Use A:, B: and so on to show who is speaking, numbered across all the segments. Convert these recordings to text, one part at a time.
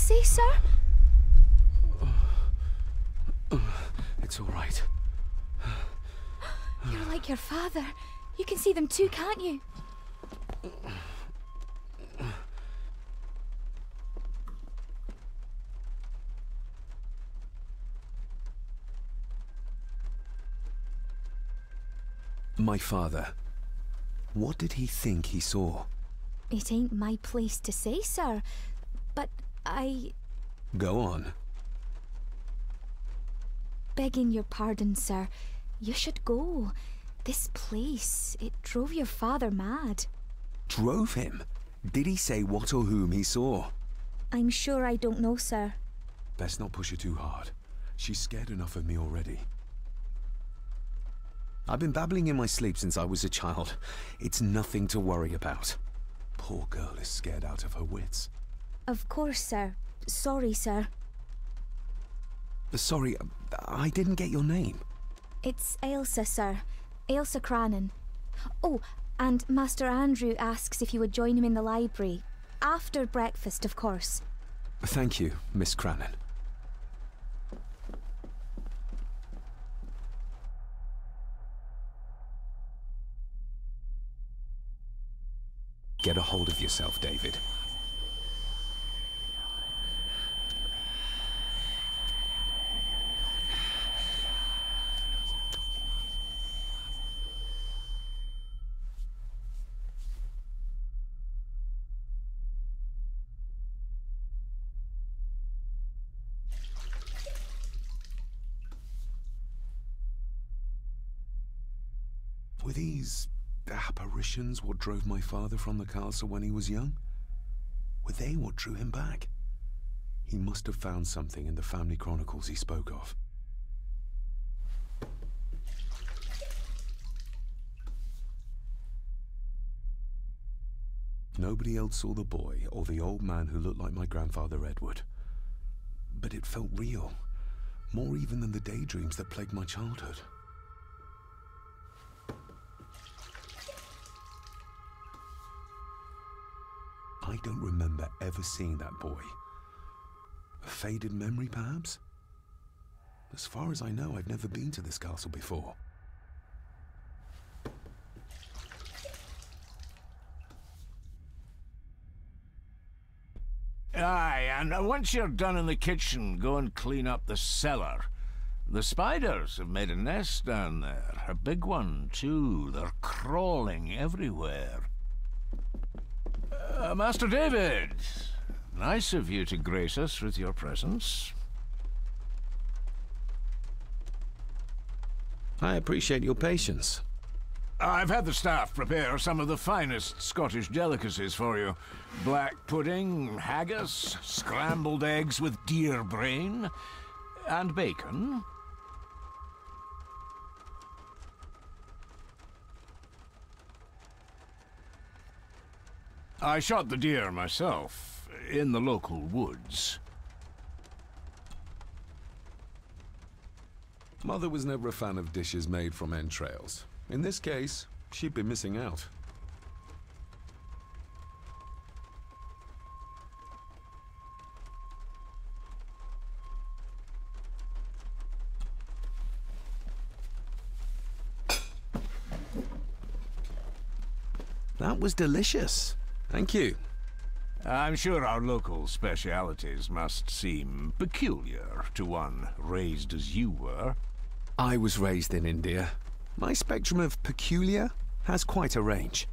A: say, sir?
B: It's all right.
A: You're like your father. You can see them too, can't you?
B: My father. What did he think he saw?
A: It ain't my place to say, sir. But
B: Go on.
A: Begging your pardon, sir. You should go. This place, it drove your father mad.
B: Drove him? Did he say what or whom he saw?
A: I'm sure I don't know, sir.
B: Best not push her too hard. She's scared enough of me already. I've been babbling in my sleep since I was a child. It's nothing to worry about. Poor girl is scared out of her wits.
A: Of course, sir. Sorry, sir.
B: Sorry, I didn't get your name.
A: It's Ailsa, sir. Ailsa Crannan. Oh, and Master Andrew asks if you would join him in the library. After breakfast, of course.
B: Thank you, Miss Crannan. Get a hold of yourself, David. Were these apparitions what drove my father from the castle when he was young? Were they what drew him back? He must have found something in the family chronicles he spoke of. Nobody else saw the boy or the old man who looked like my grandfather Edward. But it felt real, more even than the daydreams that plagued my childhood. I don't remember ever seeing that boy. A faded memory, perhaps? As far as I know, I've never been to this castle before.
C: Aye, and once you're done in the kitchen, go and clean up the cellar. The spiders have made a nest down there. A big one, too. They're crawling everywhere. Master David, nice of you to grace us with your presence.
B: I appreciate your patience.
C: I've had the staff prepare some of the finest Scottish delicacies for you. Black pudding, haggis, scrambled eggs with deer brain, and bacon. I shot the deer myself, in the local woods.
B: Mother was never a fan of dishes made from entrails. In this case, she'd be missing out. That was delicious. Thank you.
C: I'm sure our local specialities must seem peculiar to one raised as you were.
B: I was raised in India. My spectrum of peculiar has quite a range.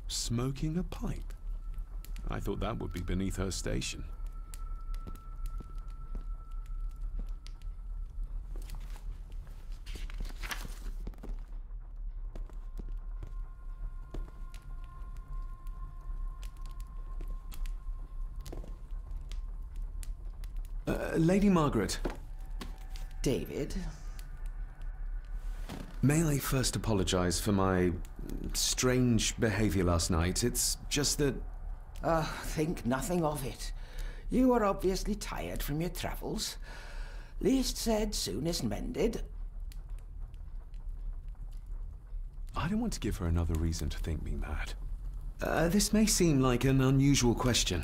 B: Smoking a pipe? I thought that would be beneath her station. Lady Margaret.
D: David?
B: May I first apologize for my strange behavior last night? It's just that...
D: Think nothing of it. You are obviously tired from your travels. Least said, soonest mended.
B: I don't want to give her another reason to think me mad. This may seem like an unusual question.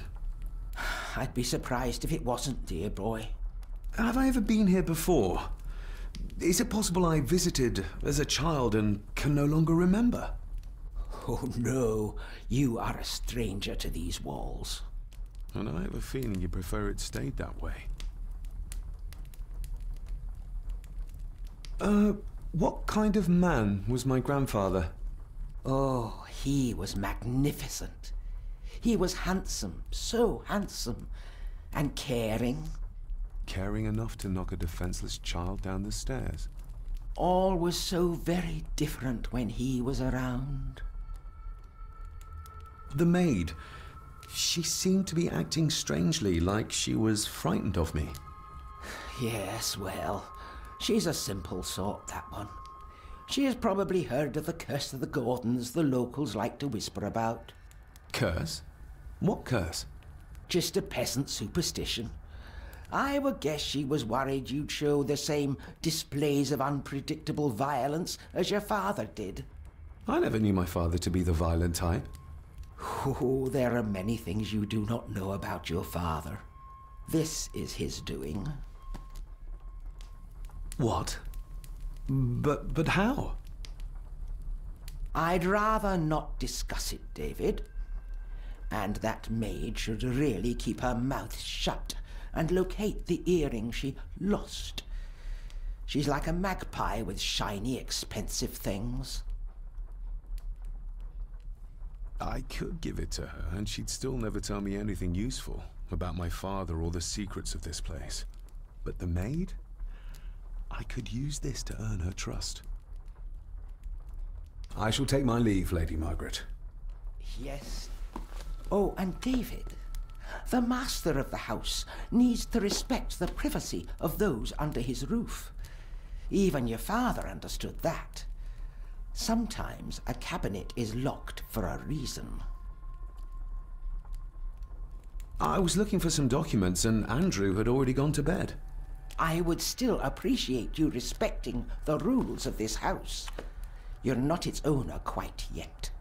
D: I'd be surprised if it wasn't, dear boy.
B: Have I ever been here before? Is it possible I visited as a child and can no longer remember?
D: Oh no, you are a stranger to these walls.
B: And I have a feeling you prefer it stayed that way. What kind of man was my grandfather?
D: Oh, he was magnificent. He was handsome, so handsome, and caring.
B: Caring enough to knock a defenseless child down the stairs.
D: All was so very different when he was around.
B: The maid. She seemed to be acting strangely, like she was frightened of me.
D: Yes, well, she's a simple sort, that one. She has probably heard of the curse of the Gordons the locals like to whisper about.
B: Curse? What curse?
D: Just a peasant superstition. I would guess she was worried you'd show the same displays of unpredictable violence as your father did.
B: I never knew my father to be the violent type.
D: Oh, there are many things you do not know about your father. This is his doing.
B: What? But how?
D: I'd rather not discuss it, David. And that maid should really keep her mouth shut and locate the earring she lost. She's like a magpie with shiny, expensive things.
B: I could give it to her, and she'd still never tell me anything useful about my father or the secrets of this place. But the maid? I could use this to earn her trust. I shall take my leave, Lady Margaret.
D: Yes. Oh, and David, the master of the house needs to respect the privacy of those under his roof. Even your father understood that. Sometimes a cabinet is locked for a reason.
B: I was looking for some documents, and Andrew had already gone to bed.
D: I would still appreciate you respecting the rules of this house. You're not its owner quite yet.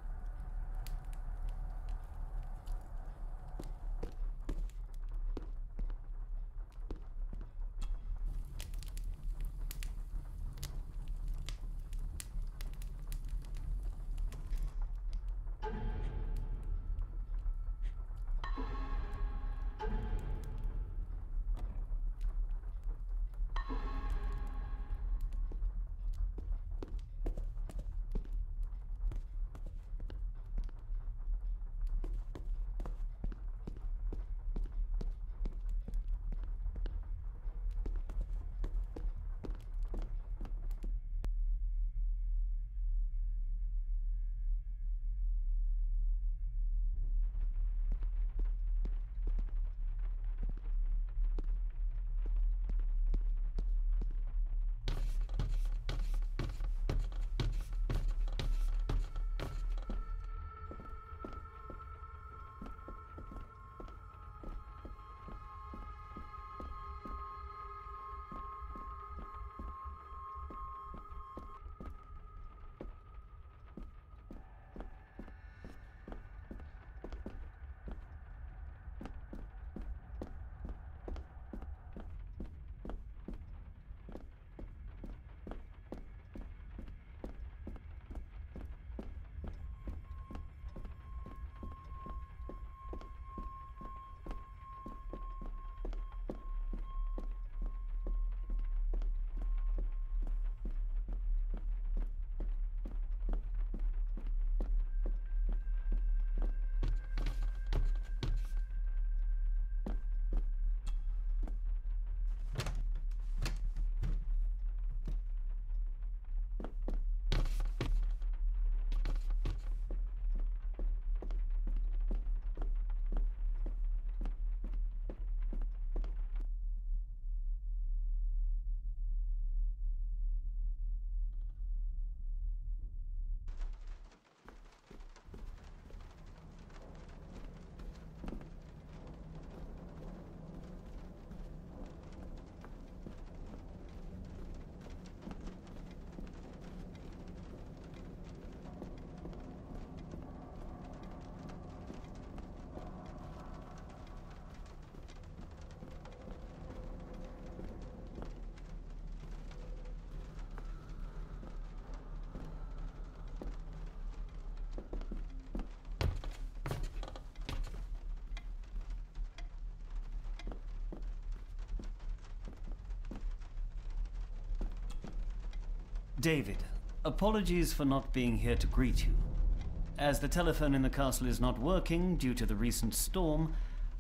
E: David, apologies for not being here to greet you. As the telephone in the castle is not working due to the recent storm,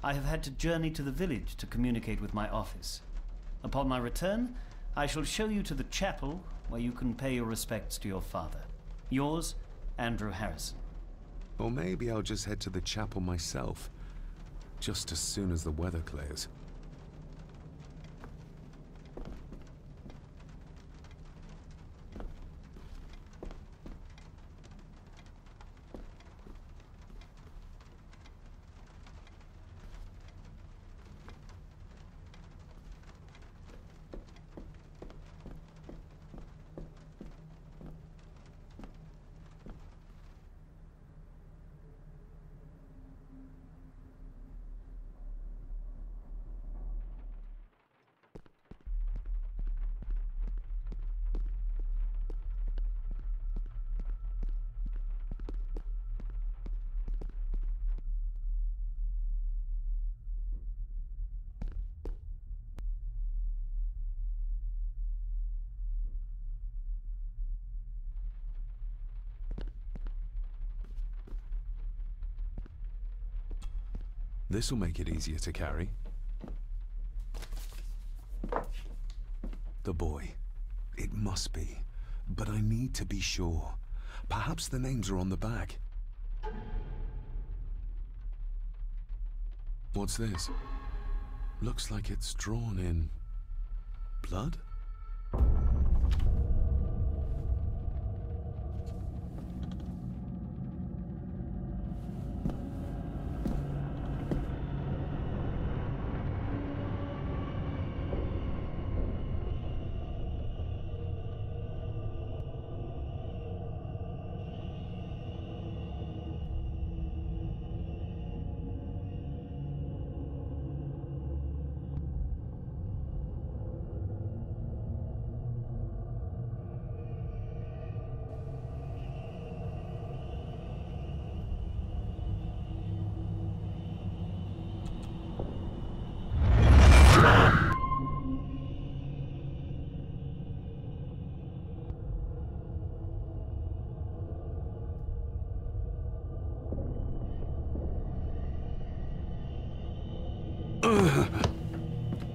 E: I have had to journey to the village to communicate with my office. Upon my return, I shall show you to the chapel where you can pay your respects to your father. Yours, Andrew Harrison.
B: Or maybe I'll just head to the chapel myself, just as soon as the weather clears. This'll make it easier to carry. The boy. It must be. But I need to be sure. Perhaps the names are on the back. What's this? Looks like it's drawn in blood?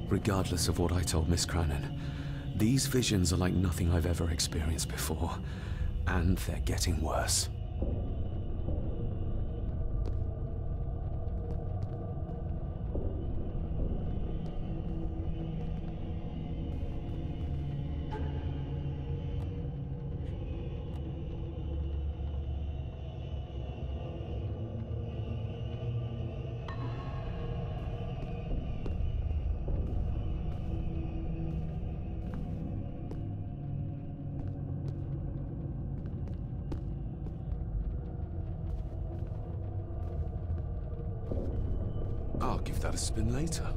B: Regardless of what I told Miss Cranon, these visions are like nothing I've ever experienced before, and they're getting worse. I'll give that a spin later.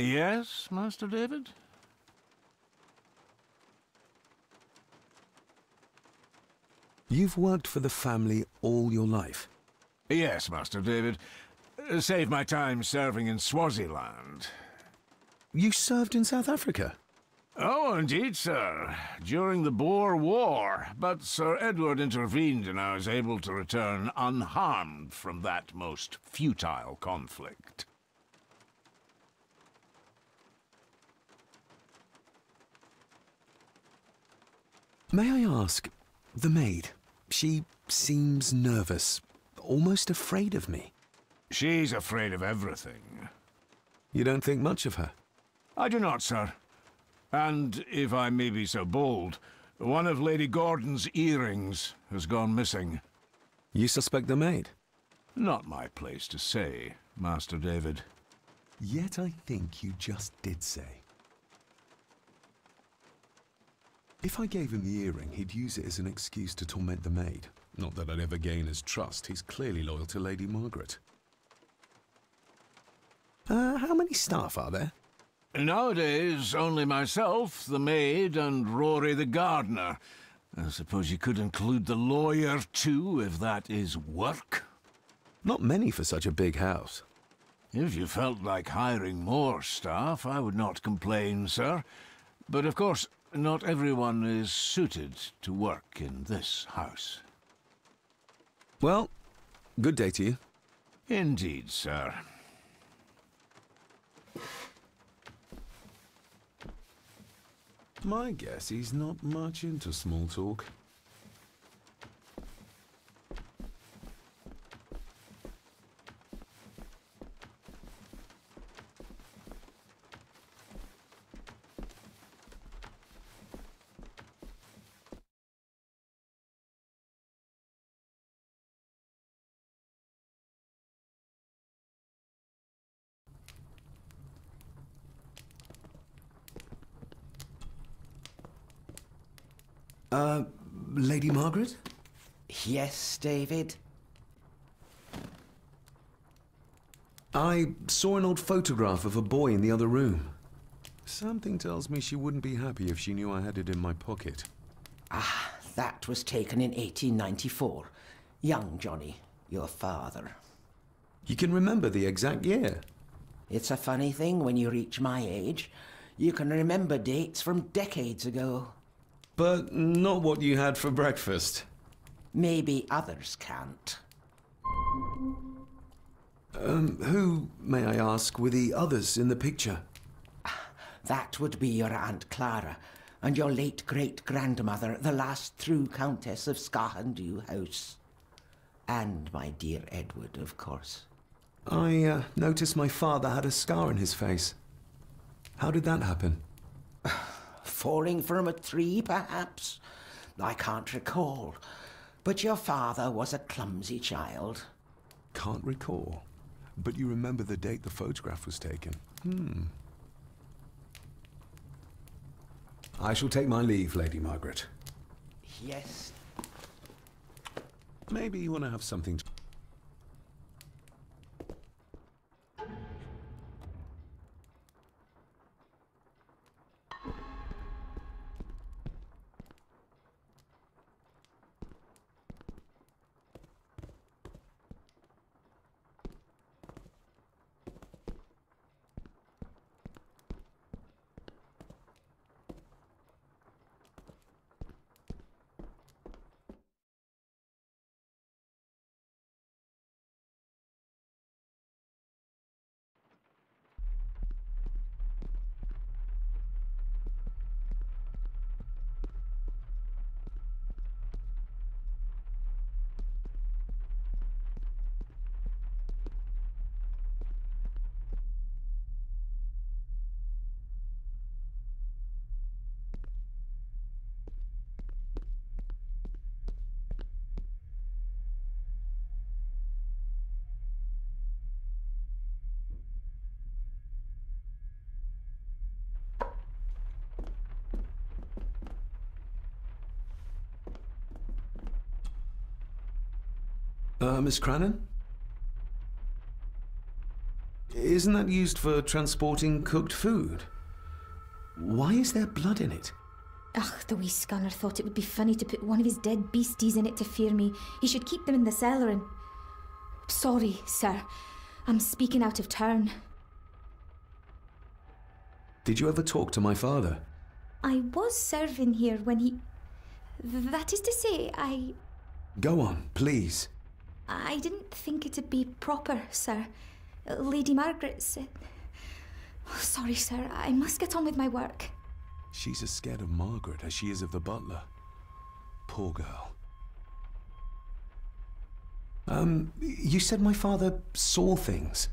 C: Yes, Master David?
B: You've worked for the family all your life?
C: Yes, Master David. Save my time serving in Swaziland.
B: You served in South Africa?
C: Oh, indeed, sir. During the Boer War. But Sir Edward intervened and I was able to return unharmed from that most futile conflict.
B: May I ask, the maid, She seems nervous, almost afraid of me.
C: She's afraid of everything.
B: You don't think much of her?
C: I do not, sir. And, if I may be so bold, one of Lady Gordon's earrings has gone missing.
B: You suspect the maid?
C: Not my place to say, Master David.
B: Yet I think you just did say. If I gave him the earring, he'd use it as an excuse to torment the maid. Not that I'd ever gain his trust. He's clearly loyal to Lady Margaret. How many staff are there?
C: Nowadays, only myself, the maid, and Rory the gardener. I suppose you could include the lawyer, too, if that is work.
B: Not many for such a big house.
C: If you felt like hiring more staff, I would not complain, sir. But of course, not everyone is suited to work in this house.
B: Well, good day to you.
C: Indeed, sir.
B: My guess he's not much into small talk. Lady Margaret?
D: Yes, David?
B: I saw an old photograph of a boy in the other room. Something tells me she wouldn't be happy if she knew I had it in my pocket.
D: Ah, that was taken in 1894. Young Johnny, your father.
B: You can remember the exact year?
D: It's a funny thing when you reach my age. You can remember dates from decades ago.
B: But not what you had for breakfast.
D: Maybe others can't.
B: Who, may I ask, were the others in the picture?
D: That would be your Aunt Clara and your late great-grandmother, the last true Countess of Scahandew House. And my dear Edward, of course.
B: I noticed my father had a scar on his face. How did that happen?
D: Falling from a tree, perhaps? I can't recall. But your father was a clumsy child.
B: Can't recall. But you remember the date the photograph was taken? I shall take my leave, Lady Margaret.
D: Yes.
B: Maybe you want to have something to... Miss Crannan? Isn't that used for transporting cooked food? Why is there blood in it?
A: Ugh, the wee scunner thought it would be funny to put one of his dead beasties in it to fear me. He should keep them in the cellar and... Sorry, sir. I'm speaking out of turn.
B: Did you ever talk to my father?
A: I was serving here when he... That is to say,
B: Go on, please.
A: I didn't think it'd be proper, sir. Lady Margaret said... Sorry, sir. I must get on with my work.
B: She's as scared of Margaret as she is of the butler. Poor girl. You said my father saw things.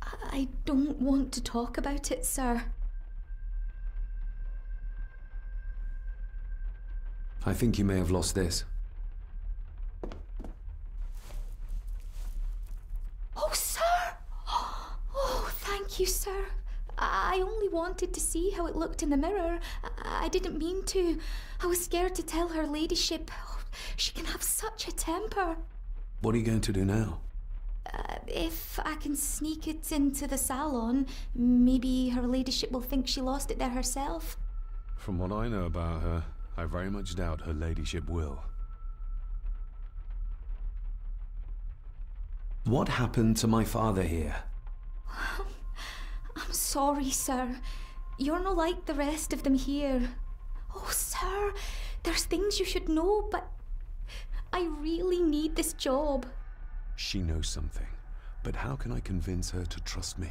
A: I don't want to talk about it, sir.
B: I think you may have lost this.
A: Oh, sir! Oh, thank you, sir. I only wanted to see how it looked in the mirror. I didn't mean to. I was scared to tell her ladyship. Oh, she can have such a temper.
B: What are you going to do now?
A: If I can sneak it into the salon, maybe her ladyship will think she lost it there herself.
B: From what I know about her, I very much doubt her ladyship will. What happened to my father here?
A: I'm sorry, sir. You're not like the rest of them here. Oh, sir, there's things you should know, but I really need this job.
B: She knows something, but how can I convince her to trust me?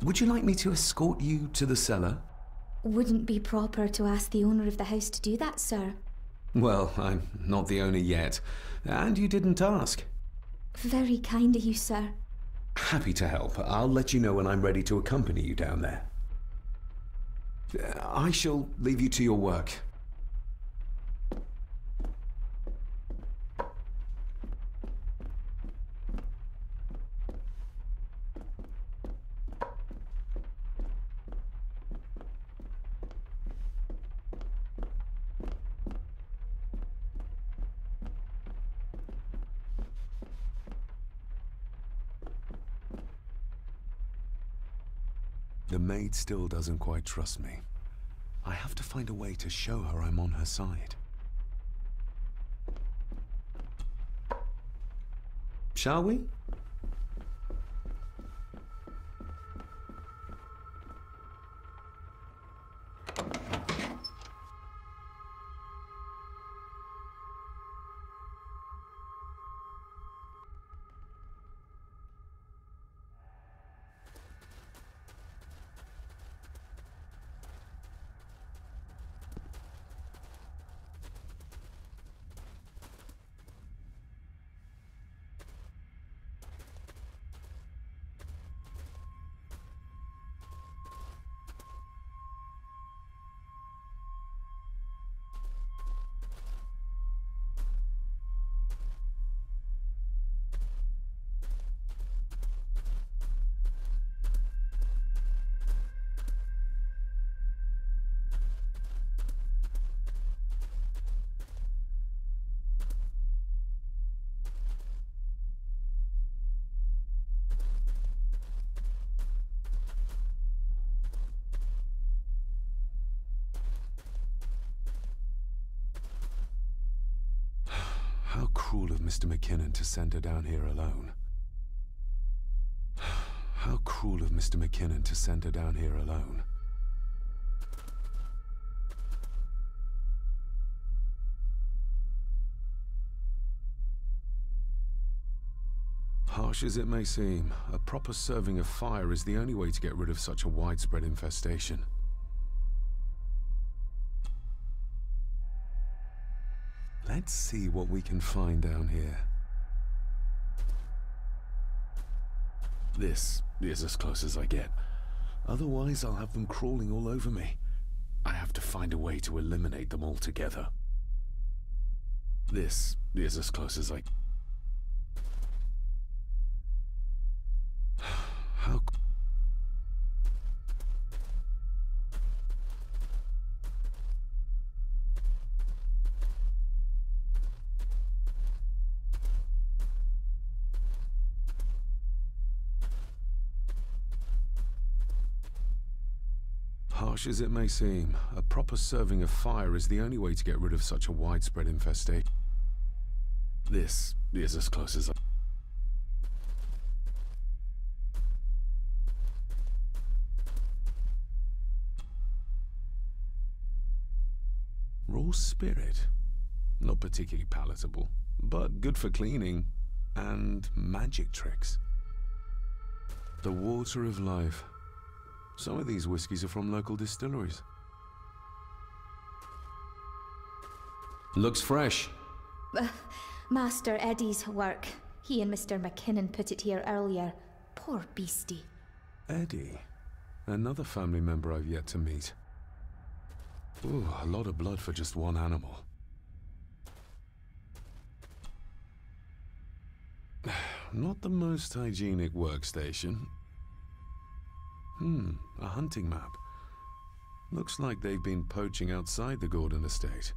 B: Would you like me to escort you to the cellar?
A: Wouldn't be proper to ask the owner of the house to do that, sir.
B: Well, I'm not the owner yet, and you didn't ask.
A: Very kind of you, sir.
B: Happy to help. I'll let you know when I'm ready to accompany you down there. I shall leave you to your work. The maid still doesn't quite trust me. I have to find a way to show her I'm on her side. Shall we? How cruel of Mr. McKinnon to send her down here alone. How cruel of Mr. McKinnon to send her down here alone. Harsh as it may seem, a proper serving of fire is the only way to get rid of such a widespread infestation. Let's see what we can find down here. This is as close as I get. Otherwise, I'll have them crawling all over me. I have to find a way to eliminate them altogether. This is as close as I... How... Harsh as it may seem, a proper serving of fire is the only way to get rid of such a widespread infestation. This is as close as I... Raw spirit. Not particularly palatable, but good for cleaning and magic tricks. The water of life. Some of these whiskies are from local distilleries. Looks fresh.
A: Master Eddie's work. He and Mr. McKinnon put it here earlier. Poor beastie.
B: Eddie? Another family member I've yet to meet. Ooh, a lot of blood for just one animal. Not the most hygienic workstation. A hunting map. Looks like they've been poaching outside the Gordon estate.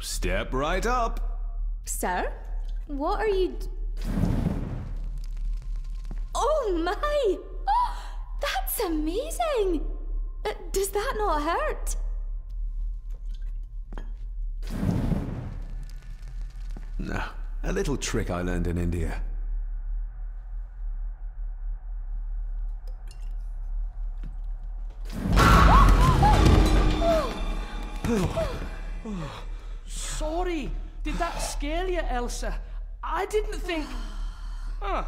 F: Step right up.
A: Sir? What are you Oh my! Oh, that's amazing! Does that not hurt?
B: No, a little trick I learned in India.
G: Sorry, did that scare you, Elsa? I didn't think... Huh.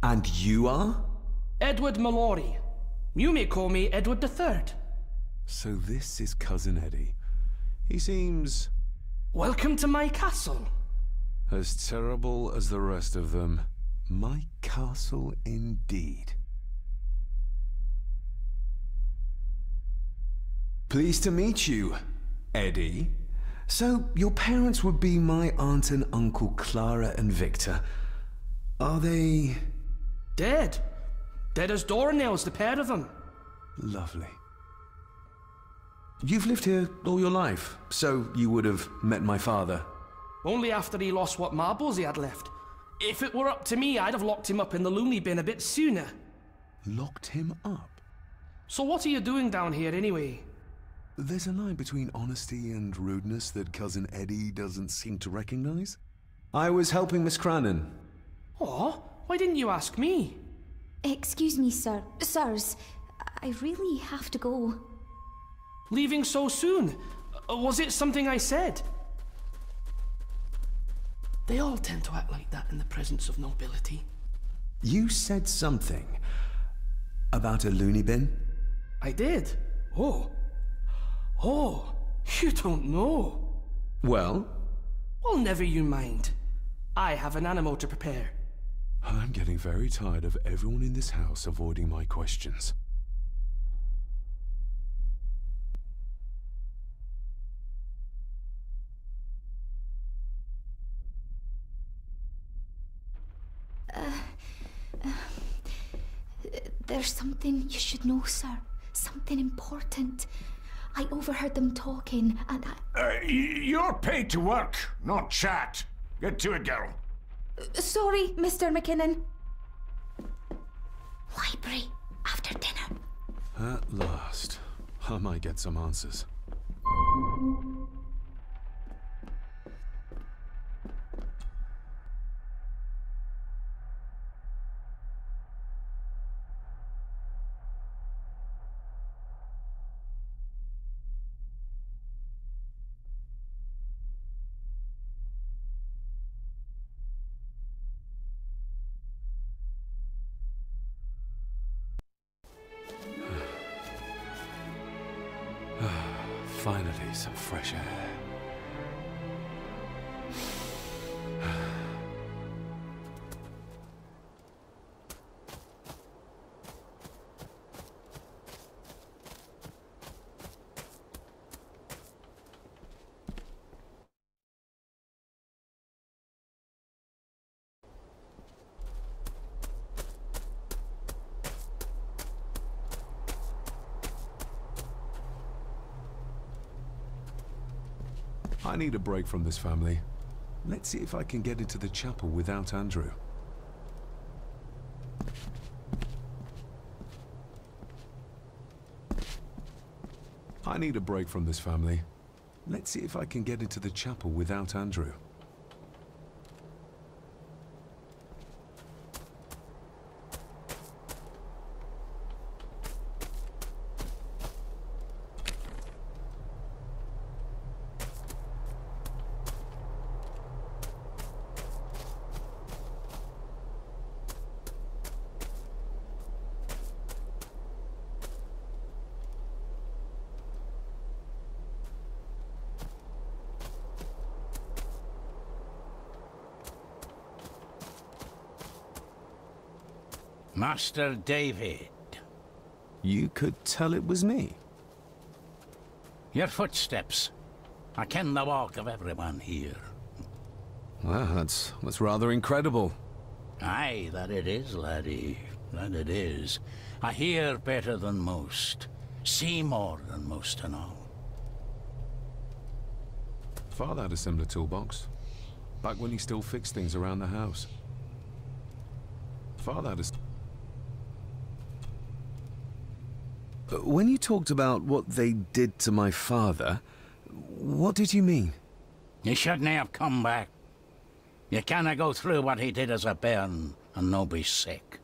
F: And you are?
G: Edward Mallory. You may call me Edward III.
B: So this is Cousin Eddie. He seems...
G: Welcome to my castle.
B: as terrible as the rest of them. My castle indeed.
F: Pleased to meet you, Eddie. So, your parents would be my aunt and uncle Clara and Victor. Are they...
G: Dead. Dead as doornails, the pair of them.
B: Lovely.
F: You've lived here all your life, so you would have met my father.
G: Only after he lost what marbles he had left. If it were up to me, I'd have locked him up in the loony bin a bit sooner.
B: Locked him up?
G: So what are you doing down here anyway?
B: There's a line between honesty and rudeness that Cousin Eddie doesn't seem to recognize.
F: I was helping Miss Cranon.
G: Oh, why didn't you ask me?
A: Excuse me, sir. Sirs, I really have to go.
G: Leaving so soon? Was it something I said? They all tend to act like that in the presence of nobility.
F: You said something about a loony bin?
G: I did. Oh, you don't know.
F: Well?
G: Well, never you mind. I have an animal to prepare.
B: I'm getting very tired of everyone in this house avoiding my questions.
A: There's something you should know, sir. Something important. I overheard them talking, and
C: You're paid to work, not chat. Get to it, girl.
A: Sorry, Mr. McKinnon. Library, after dinner.
B: At last, I might get some answers. Finally, some fresh air. I need a break from this family. Let's see if I can get into the chapel without Andrew. I need a break from this family. Let's see if I can get into the chapel without Andrew.
H: Master David.
B: You could tell it was me.
H: Your footsteps. I ken the walk of everyone here.
B: Well, that's rather incredible.
H: Aye, that it is, laddie. That it is. I hear better than most. See more than most and all.
B: Father had a similar toolbox. Back when he still fixed things around the house. Father had a... When you talked about what they did to my father, what did you mean?
H: You shouldn't have come back. You canna go through what he did as a bairn and no be sick.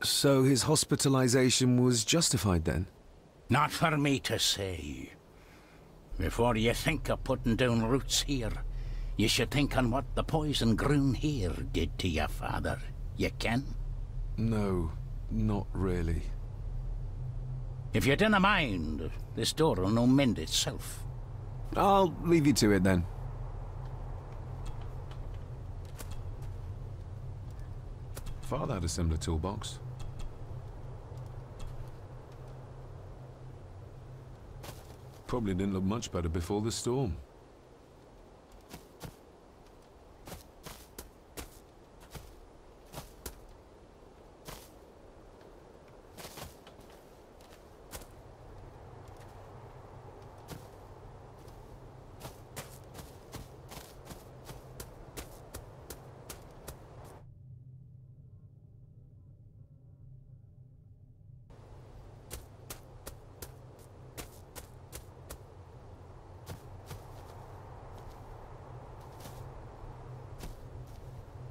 B: So his hospitalization was justified then?
H: Not for me to say. Before you think of putting down roots here, you should think on what the poison grown here did to your father. You can?
B: No, not really.
H: If you dinna mind, this door will no mend itself.
B: I'll leave you to it then. Father had a similar toolbox. Probably didn't look much better before the storm.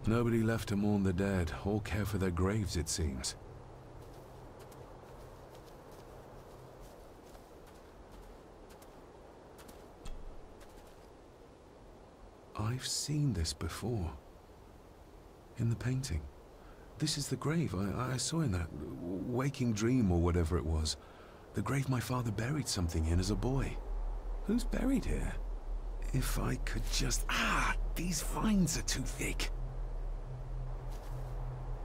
B: Nobody left to mourn the dead, or care for their graves, it seems. I've seen this before. In the painting. This is the grave I saw in that waking dream or whatever it was. The grave my father buried something in as a boy. Who's buried here? If I could just... these vines are too thick.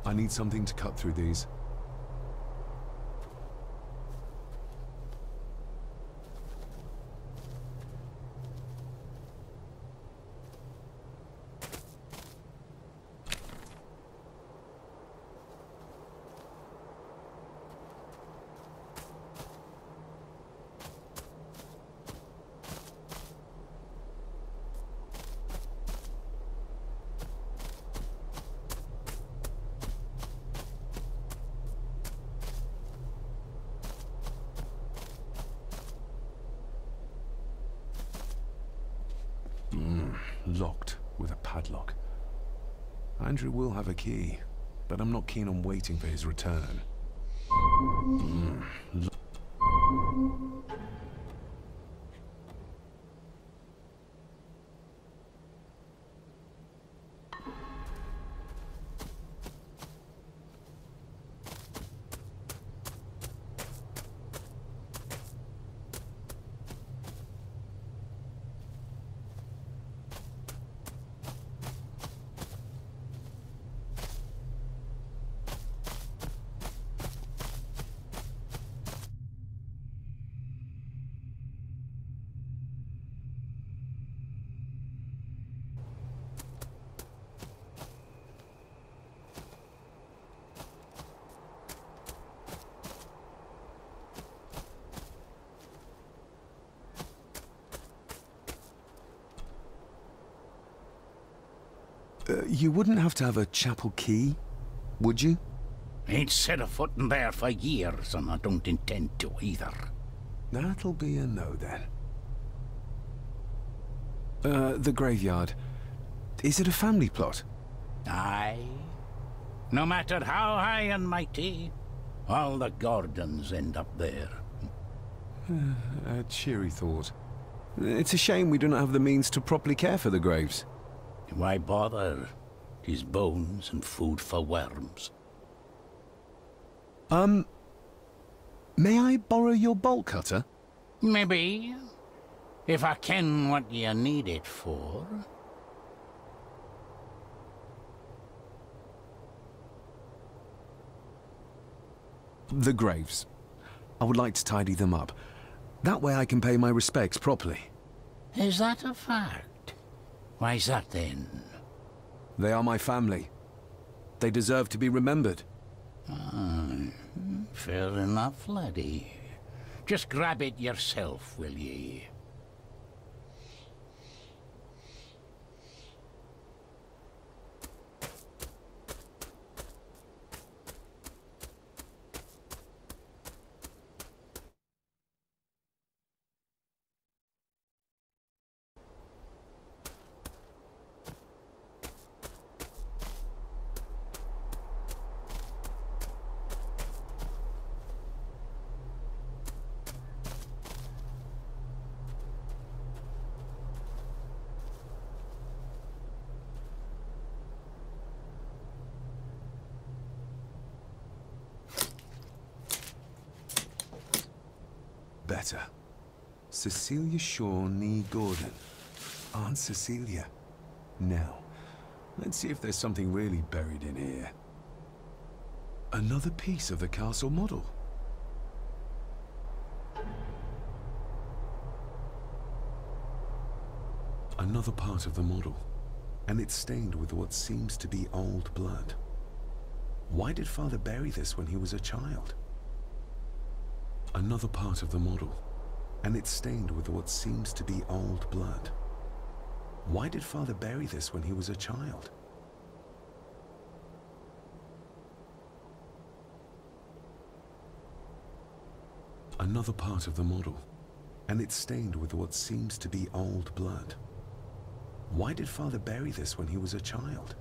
B: I need something to cut through these. Locked with a padlock. Andrew will have a key, but I'm not keen on waiting for his return. You wouldn't have to have a chapel key, would you?
H: Ain't set a foot in there for years, and I don't intend to either.
B: That'll be a no, then. The graveyard. Is it a family plot?
H: Aye. No matter how high and mighty, all the Gordons end up there.
B: A cheery thought. It's a shame we do not have the means to properly care for the graves.
H: Why bother? 'Tis bones and food for worms.
B: May I borrow your bolt cutter?
H: Maybe. If I ken what you need it for.
B: The graves. I would like to tidy them up. That way I can pay my respects properly.
H: Is that a fact? Why's that then?
B: They are my family. They deserve to be remembered.
H: Fair enough, laddie. Just grab it yourself, will ye?
B: Better. Cecilia Shaw Nee Gordon. Aunt Cecilia. Now, let's see if there's something really buried in here. Another piece of the castle model. Another part of the model. And it's stained with what seems to be old blood. Why did Father bury this when he was a child? Another part of the model, and it's stained with what seems to be old blood. Why did Father bury this when he was a child? Another part of the model, and it's stained with what seems to be old blood. Why did Father bury this when he was a child?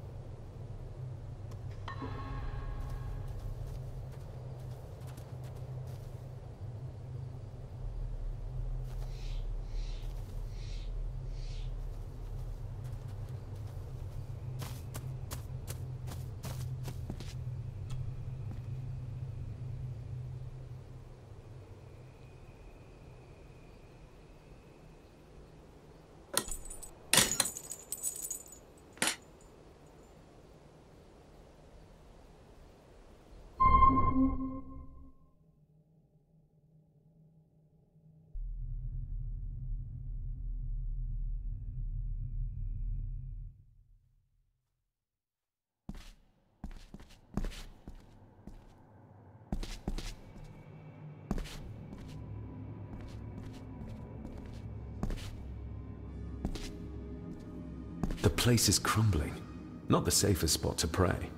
B: The place is crumbling. Not the safest spot to pray.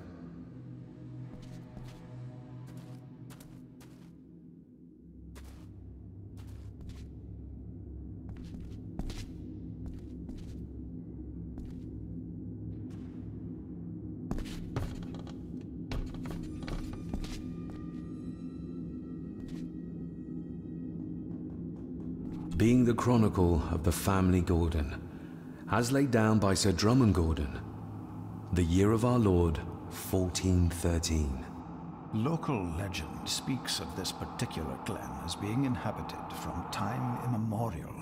B: Being the chronicle of the family Gordon, as laid down by Sir Drummond Gordon, the year of our Lord, 1413.
I: Local legend speaks of this particular glen as being inhabited from time immemorial.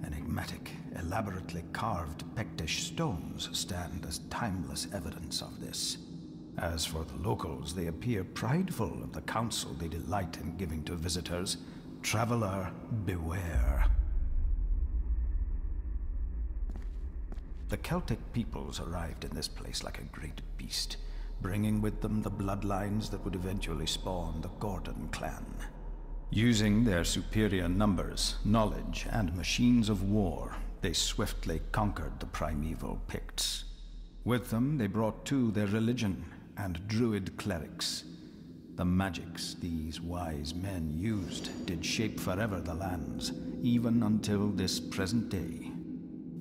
I: Enigmatic, elaborately carved Pictish stones stand as timeless evidence of this. As for the locals, they appear prideful of the counsel they delight in giving to visitors. Traveler, beware. The Celtic peoples arrived in this place like a great beast, bringing with them the bloodlines that would eventually spawn the Gordon clan. Using their superior numbers, knowledge, and machines of war, they swiftly conquered the primeval Picts. With them, they brought too their religion and druid clerics. The magics these wise men used did shape forever the lands, even until this present day.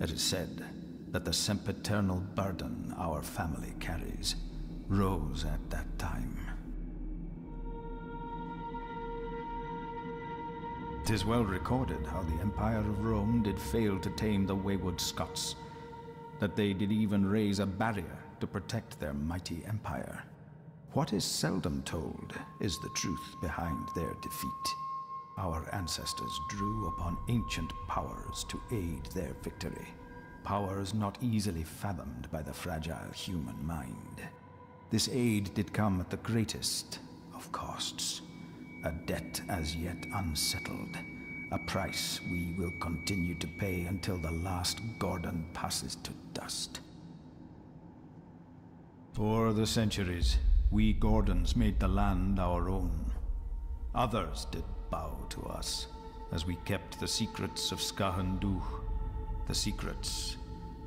I: It is said that the sempiternal burden our family carries rose at that time. 'Tis well recorded how the Empire of Rome did fail to tame the wayward Scots, that they did even raise a barrier to protect their mighty empire. What is seldom told is the truth behind their defeat. Our ancestors drew upon ancient powers to aid their victory, powers not easily fathomed by the fragile human mind. This aid did come at the greatest of costs, a debt as yet unsettled, a price we will continue to pay until the last Gordon passes to dust. For the centuries, we Gordons made the land our own. Others did bow to us as we kept the secrets of Scahan Dûh, the secrets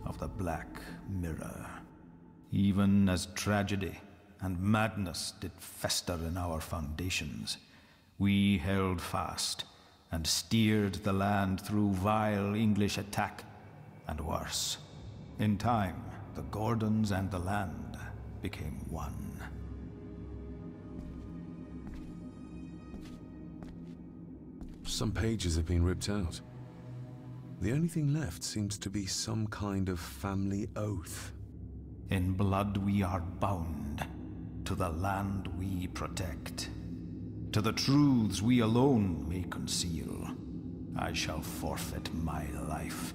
I: of the Black Mirror. Even as tragedy and madness did fester in our foundations, we held fast and steered the land through vile English attack and worse. In time, the Gordons and the land became one.
B: Some pages have been ripped out. The only thing left seems to be some kind of family oath.
I: In blood we are bound to the land we protect. To the truths we alone may conceal. I shall forfeit my life.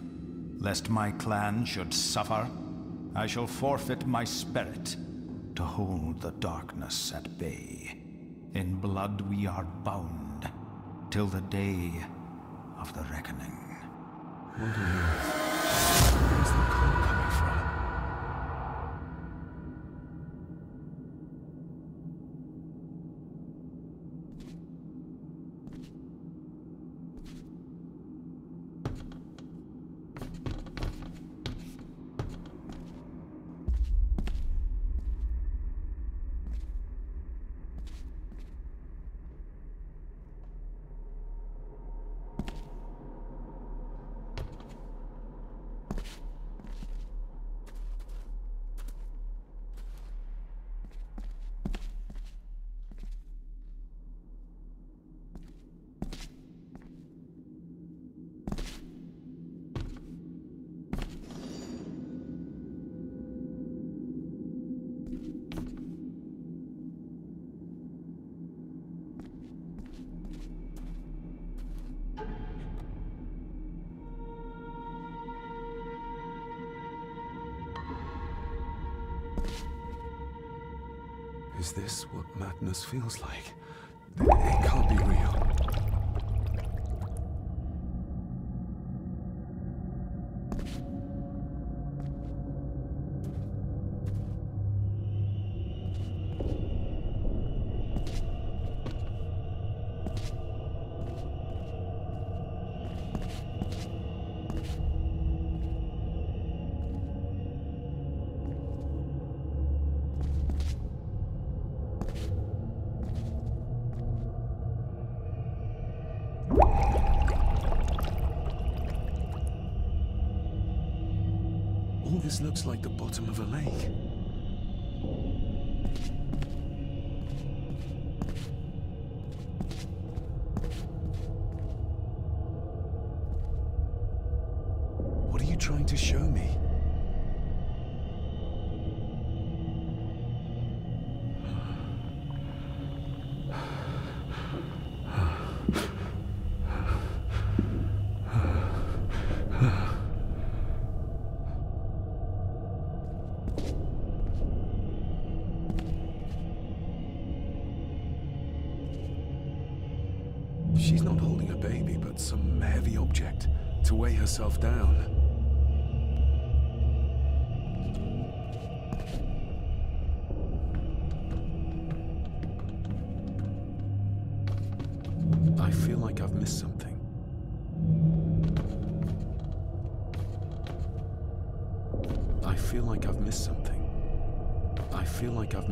I: Lest my clan should suffer, I shall forfeit my spirit to hold the darkness at bay. In blood we are bound till the day of the reckoning.
B: What on earth? Where's the call coming from? Is this what madness feels like? It can't be real. All this looks like the bottom of a lake. What are you trying to show me? She's not holding a baby, but some heavy object to weigh herself down. I feel like I've missed something. I feel like I've missed something. I feel like I've...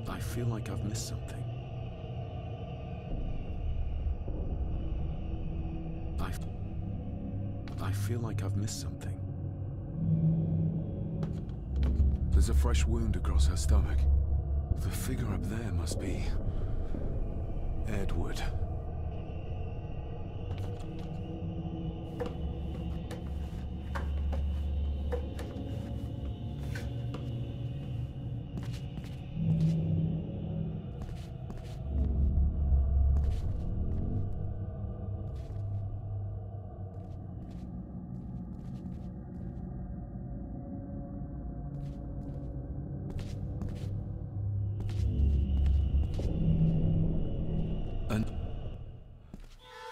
B: I feel like I've missed something. I feel like I've missed something. There's a fresh wound across her stomach. The figure up there must be... Edward.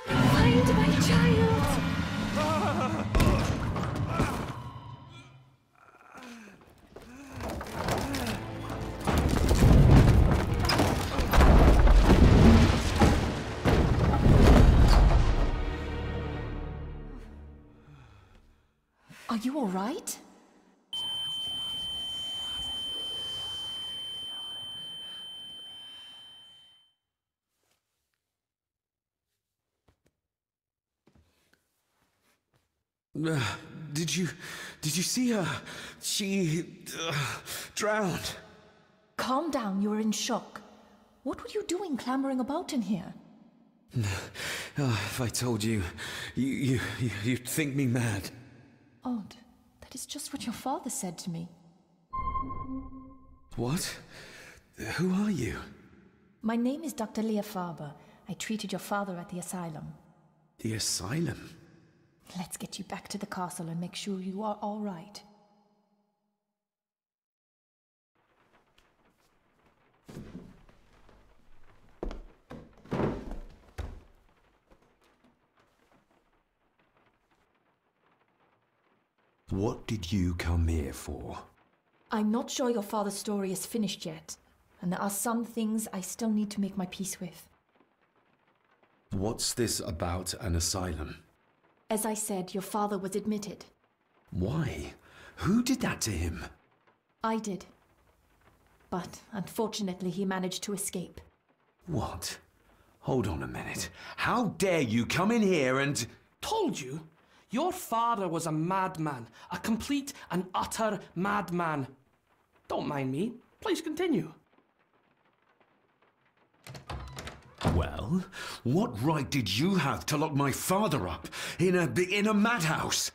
A: Find my child! Are you all right?
F: Did you see her? She drowned.
A: Calm down, you're in shock. What were you doing clambering about in here?
F: If I told you, you'd think me mad.
A: Odd. That is just what your father said to me.
F: What? Who are you?
A: My name is Dr. Leah Faber. I treated your father at the asylum.
F: The asylum?
A: Let's get you back to the castle and make sure you are all right.
F: What did you come here for?
A: I'm not sure your father's story is finished yet, and there are some things I still need to make my peace with.
F: What's this about an asylum?
A: As I said, your father was admitted.
F: Why? Who did that to him?
A: I did. But unfortunately, he managed to escape.
F: What? Hold on a minute. How dare you come in here and...
G: Told you? Your father was a madman. A complete and utter madman. Don't mind me. Please continue.
F: Well, what right did you have to lock my father up in a madhouse?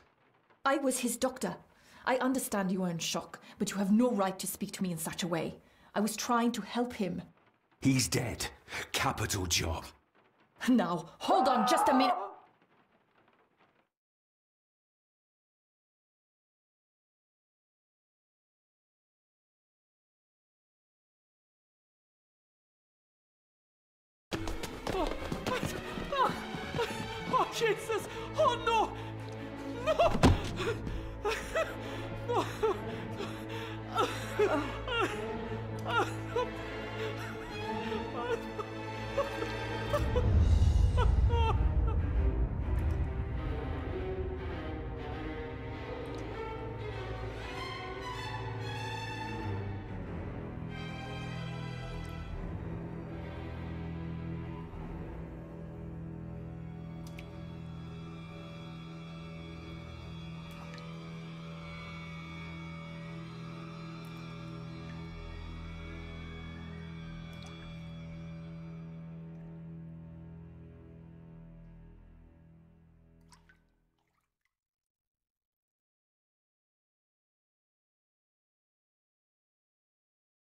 A: I was his doctor. I understand you are in shock, but you have no right to speak to me in such a way. I was trying to help him.
F: He's dead. Capital job.
A: Now, hold on just a minute.
G: Oh